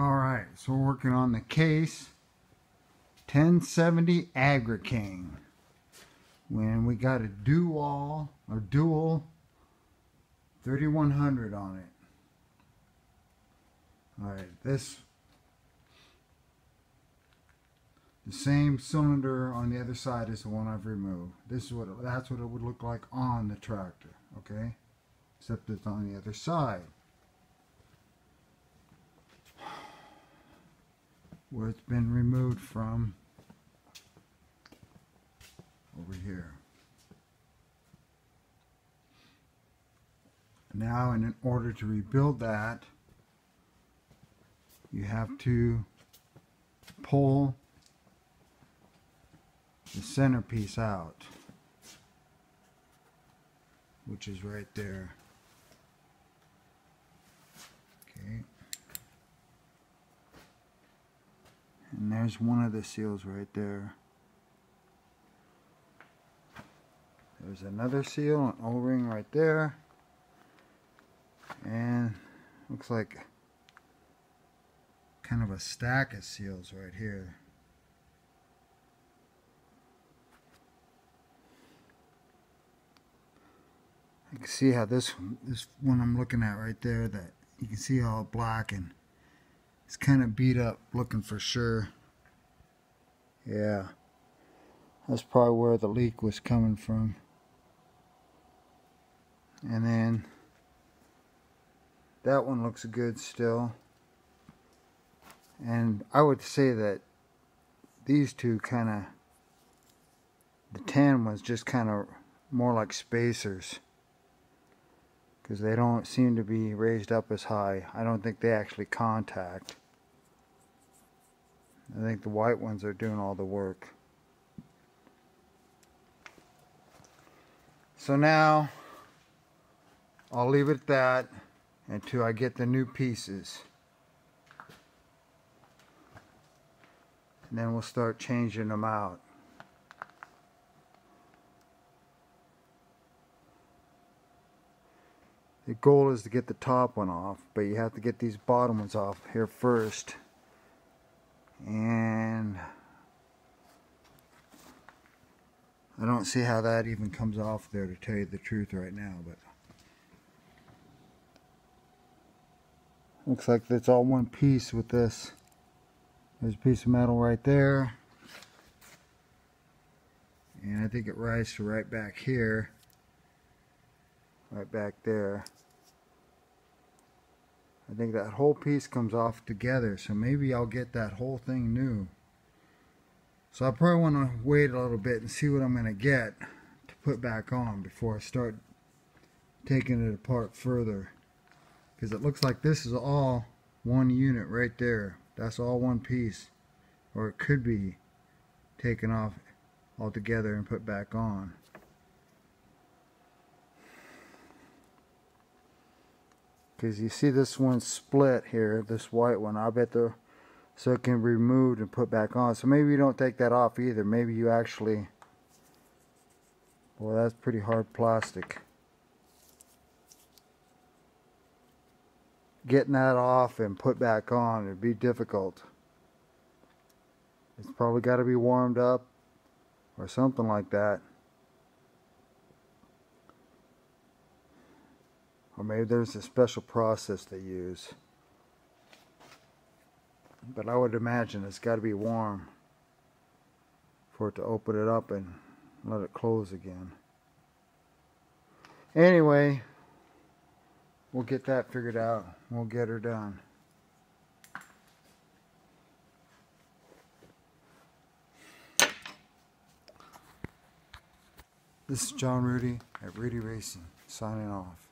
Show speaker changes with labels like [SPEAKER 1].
[SPEAKER 1] Alright, so we're working on the Case 1070 Agri-King. When we got a dual 3100 on it. Alright, the same cylinder on the other side is the one I've removed. That's what it would look like on the tractor, okay? Except it's on the other side. Where it's been removed from over here. Now, in order to rebuild that, you have to pull the centerpiece out, which is right there. Okay. And there's one of the seals right there. There's another seal, an O-ring right there. And looks like kind of a stack of seals right here. You can see how this one I'm looking at right there, that you can see all black and it's kind of beat up looking for sure. Yeah, that's probably where the leak was coming from. And then that one looks good still. And I would say that these two kind of, the tan ones just kind of more like spacers, because they don't seem to be raised up as high. I don't think they actually contact. I think the white ones are doing all the work. So now I'll leave it at that until I get the new pieces. And then we'll start changing them out. The goal is to get the top one off, but you have to get these bottom ones off here first. And I don't see how that even comes off there, to tell you the truth right now, but looks like it's all one piece with this. There's a piece of metal right there, and I think it rises to right back here, right back there. I think that whole piece comes off together, so maybe I'll get that whole thing new. So I probably want to wait a little bit and see what I'm going to get to put back on before I start taking it apart further. Because it looks like this is all one unit right there. That's all one piece. Or it could be taken off altogether and put back on. Because you see this one split here, this white one. I bet so it can be removed and put back on. So maybe you don't take that off either. Maybe you actually, well, that's pretty hard plastic. Getting that off and put back on would be difficult. It's probably got to be warmed up or something like that. Or maybe there's a special process they use. But I would imagine it's got to be warm for it to open it up and let it close again. Anyway, we'll get that figured out. We'll get her done. This is John Rudy at Rudy Racing, signing off.